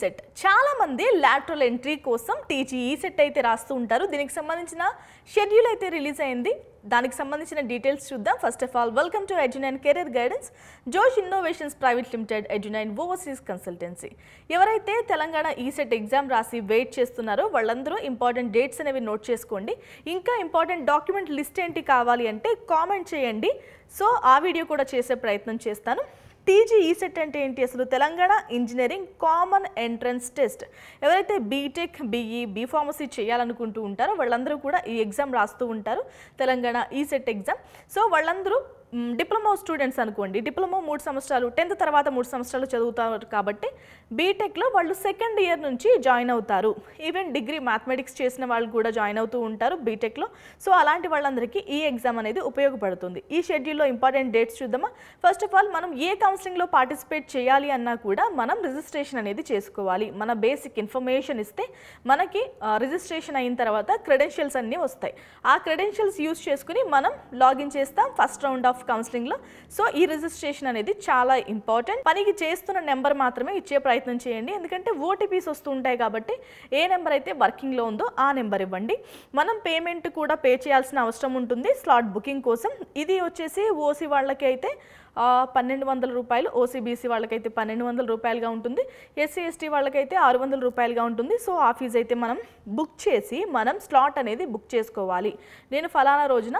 Set చాలా మంది lateral entry కోసం టీజీఈ సెట్ అయితే రాస్తూ ఉంటారు. దీనికి సంబంధించిన షెడ్యూల్ అయితే రిలీజ్ అయింది. దానికి సంబంధించిన డీటెయిల్స్ చూద్దాం. First of all welcome to Edunine career guidance, Josh innovations private limited, Edunine overseas consultancy. ఎవరైతే తెలంగాణ ఈ సెట్ ఎగ్జామ్ రాసి వెయిట్ చేస్తున్నారో వాళ్ళందరూ ఇంపార్టెంట్ డేట్స్ అనేవి నోట్ చేసుకోండి. ఇంకా ఇంపార్టెంట్ డాక్యుమెంట్ లిస్ట్ ఏంటి కావాలి అంటే కామెంట్ చేయండి. సో ఆ వీడియో కూడా చేసే ప్రయత్నం చేస్తాను. టీజీఈ సెట్ అంటే ఏంటి? అసలు Telangana engineering common entrance test. ఎవరైతే బీటెక్, బీఈ, బీఫార్మసీ చేయాలనుకుంటూ ఉంటారో వాళ్ళందరూ కూడా ఈ ఎగ్జామ్ రాస్తూ ఉంటారు, తెలంగాణ ఈ సెట్ ఎగ్జామ్. సో వాళ్ళందరూ డిప్లొమా స్టూడెంట్స్ అనుకోండి, డిప్లొమా 3 సంవత్సరాలు, 10th తర్వాత 3 సంవత్సరాలు చదువుతారు కాబట్టి బీటెక్లో వాళ్ళు సెకండ్ ఇయర్ నుంచి జాయిన్ అవుతారు. ఈవెన్ డిగ్రీ మ్యాథమెటిక్స్ చేసిన వాళ్ళు కూడా జాయిన్ అవుతూ ఉంటారు బీటెక్లో. సో అలాంటి వాళ్ళందరికీ ఈ ఎగ్జామ్ అనేది ఉపయోగపడుతుంది. ఈ షెడ్యూల్లో ఇంపార్టెంట్ డేట్స్ చూద్దామా. ఫస్ట్ ఆఫ్ ఆల్ మనం ఏ కౌన్సిలింగ్లో పార్టిసిపేట్ చేయాలి అన్నా కూడా మనం రిజిస్ట్రేషన్ అనేది చేసుకోవాలి. మన బేసిక్ ఇన్ఫర్మేషన్ ఇస్తే మనకి రిజిస్ట్రేషన్ అయిన తర్వాత క్రెడెన్షియల్స్ అన్నీ వస్తాయి. ఆ క్రెడెన్షియల్స్ యూస్ చేసుకుని మనం లాగిన్ చేస్తాం ఫస్ట్ రౌండ్ ఆఫ్ కౌన్సిలింగ్లో. సో ఈ రిజిస్ట్రేషన్ అనేది చాలా ఇంపార్టెంట్. పనికి చేస్తున్న నెంబర్ మాత్రమే ఇచ్చే ప్రయత్నం చేయండి, ఎందుకంటే ఓటీపీస్ వస్తూ ఉంటాయి కాబట్టి ఏ నెంబర్ అయితే వర్కింగ్లో ఉందో ఆ నెంబర్ ఇవ్వండి. మనం పేమెంట్ కూడా పే చేయాల్సిన అవసరం ఉంటుంది స్లాట్ బుకింగ్ కోసం. ఇది వచ్చేసి ఓసీ వాళ్ళకి అయితే 1200 రూపాయలు, ఓసీబీసీ వాళ్ళకైతే 1200 రూపాయలుగా ఉంటుంది, ఎస్సీ ఎస్టీ వాళ్ళకైతే 600 రూపాయలుగా ఉంటుంది. సో ఆ ఫీజు అయితే మనం బుక్ చేసి మనం స్లాట్ అనేది బుక్ చేసుకోవాలి. నేను ఫలానా రోజున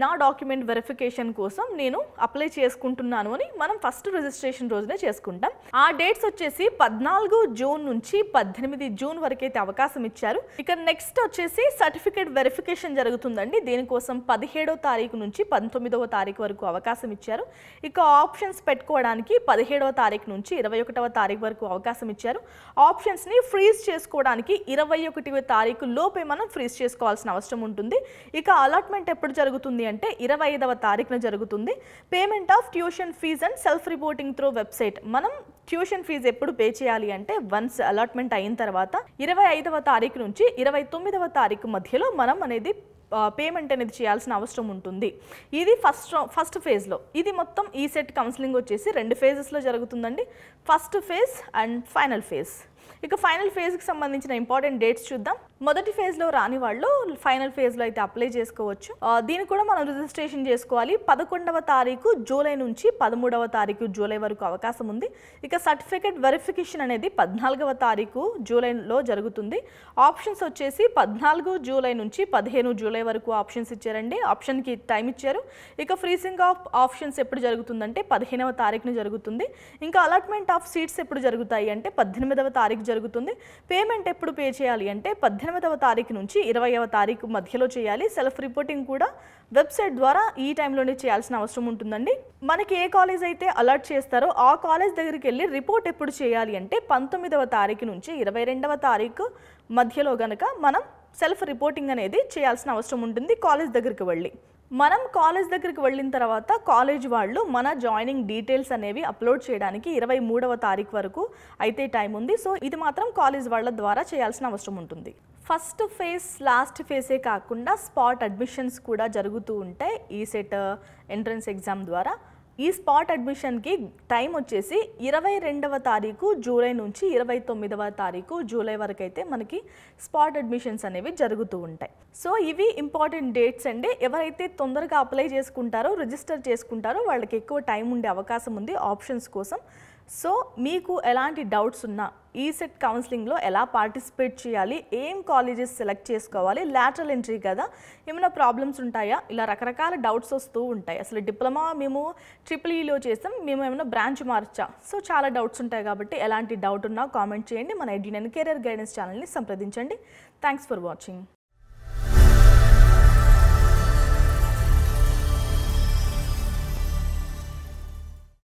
నా డాక్యుమెంట్ వెరిఫికేషన్ కోసం నేను అప్లై చేసుకుంటున్నాను అని మనం ఫస్ట్ రిజిస్ట్రేషన్ రోజునే చేసుకుంటాం. ఆ డేట్స్ వచ్చేసి 14 జూన్ నుంచి 18 జూన్ వరకు అయితే అవకాశం ఇచ్చారు. ఇక నెక్స్ట్ వచ్చేసి సర్టిఫికేట్ వెరిఫికేషన్ జరుగుతుందండి. దీనికోసం 17వ తారీఖు నుంచి 19వ తారీఖు వరకు అవకాశం ఇచ్చారు. ఇక ఆప్షన్స్ పెట్టుకోవడానికి 17వ తారీఖు నుంచి 21వ తారీఖు వరకు అవకాశం ఇచ్చారు. ఆప్షన్స్ని ఫ్రీజ్ చేసుకోవడానికి 21వ తారీఖు లోపే మనం ఫ్రీజ్ చేసుకోవాల్సిన అవసరం ఉంటుంది. ఇక అలాట్మెంట్ ఎప్పుడు జరుగుతుంది అంటే 25వ తారీఖున జరుగుతుంది. Payment of tuition fees and self reporting through website. మనం ట్యూషన్ ఫీజు ఎప్పుడు పే చేయాలి అంటే వన్స్ అలాట్మెంట్ అయిన తర్వాత 25వ తారీఖు నుంచి 29వ తారీఖు మధ్యలో మనం అనేది పేమెంట్ అనేది చేయాల్సిన అవసరం ఉంటుంది. ఇది ఫస్ట్ ఫేజ్లో. ఇది మొత్తం ఈ సెట్ కౌన్సిలింగ్ వచ్చేసి 2 ఫేజెస్లో జరుగుతుందండి, first phase and final phase. ఇక ఫైనల్ ఫేజ్కి సంబంధించిన ఇంపార్టెంట్ డేట్స్ చూద్దాం. మొదటి ఫేజ్లో రాని వాళ్ళు ఫైనల్ ఫేజ్లో అయితే అప్లై చేసుకోవచ్చు. దీనికి కూడా మనం రిజిస్ట్రేషన్ చేసుకోవాలి. 11వ తారీఖు జూలై నుంచి 13వ తారీఖు జూలై వరకు అవకాశం ఉంది. ఇక సర్టిఫికేట్ వెరిఫికేషన్ అనేది 14వ తారీఖు జూలైలో జరుగుతుంది. ఆప్షన్స్ వచ్చేసి 14 జూలై నుంచి 15 జూలై వరకు ఆప్షన్స్ ఇచ్చారండి. ఆప్షన్కి టైం ఇచ్చారు. ఇక ఫ్రీజింగ్ ఆఫ్ ఆప్షన్స్ ఎప్పుడు జరుగుతుందంటే 15వ తారీఖున జరుగుతుంది. ఇంకా అలాట్మెంట్ ఆఫ్ సీట్స్ ఎప్పుడు జరుగుతాయి అంటే 18వ తారీఖు జరుగుతుంది. పేమెంట్ ఎప్పుడు పే చేయాలి అంటే 18వ తారీఖు నుంచి 20వ తారీఖు మధ్యలో చేయాలి. సెల్ఫ్ రిపోర్టింగ్ కూడా వెబ్సైట్ ద్వారా ఈ టైంలోనే చేయాల్సిన అవసరం ఉంటుందండి. మనకి ఏ కాలేజ్ అయితే అలర్ట్ చేస్తారో ఆ కాలేజ్ దగ్గరికి వెళ్ళి రిపోర్ట్ ఎప్పుడు చేయాలి అంటే 19వ తారీఖు నుంచి 22వ తారీఖు మధ్యలో గనక మనం సెల్ఫ్ రిపోర్టింగ్ అనేది చేయాల్సిన అవసరం ఉంటుంది కాలేజ్ దగ్గరికి వెళ్ళి. మనం కాలేజ్ దగ్గరికి వెళ్ళిన తర్వాత కాలేజ్ వాళ్ళు మన జాయినింగ్ డీటెయిల్స్ అనేవి అప్లోడ్ చేయడానికి 23వ తారీఖు వరకు అయితే టైం ఉంది. సో ఇది మాత్రం కాలేజ్ వాళ్ళ ద్వారా చేయాల్సిన అవసరం ఉంటుంది. ఫస్ట్ ఫేజ్ లాస్ట్ ఫేజే కాకుండా స్పాట్ అడ్మిషన్స్ కూడా జరుగుతూ ఉంటాయి ఈ సెట్ ఎంట్రన్స్ ఎగ్జామ్ ద్వారా. ఈ స్పాట్ అడ్మిషన్కి టైం వచ్చేసి 22వ తారీఖు జూలై నుంచి 29వ తారీఖు జూలై వరకు అయితే మనకి స్పాట్ అడ్మిషన్స్ అనేవి జరుగుతూ ఉంటాయి. సో ఇవి ఇంపార్టెంట్ డేట్స్ అండి. ఎవరైతే తొందరగా అప్లై చేసుకుంటారో, రిజిస్టర్ చేసుకుంటారో వాళ్ళకి ఎక్కువ టైం ఉండే అవకాశం ఉంది ఆప్షన్స్ కోసం. సో మీకు ఎలాంటి డౌట్స్ ఉన్నా ఈ సెట్ కౌన్సిలింగ్లో ఎలా పార్టిసిపేట్ చేయాలి, ఏం కాలేజెస్ సెలెక్ట్ చేసుకోవాలి, లాటరల్ ఎంట్రీ కదా, ఏమైనా ప్రాబ్లమ్స్ ఉంటాయా, ఇలా రకరకాల డౌట్స్ వస్తూ ఉంటాయి. అసలు డిప్లొమా మేము EEEలో చేసాం, మేము ఏమైనా బ్రాంచ్ మార్చా, సో చాలా డౌట్స్ ఉంటాయి కాబట్టి ఎలాంటి డౌట్ ఉన్నా కామెంట్ చేయండి. మన ఎడ్యునైన్ కెరీర్ గైడెన్స్ ఛానల్ని సంప్రదించండి. Thanks for watching.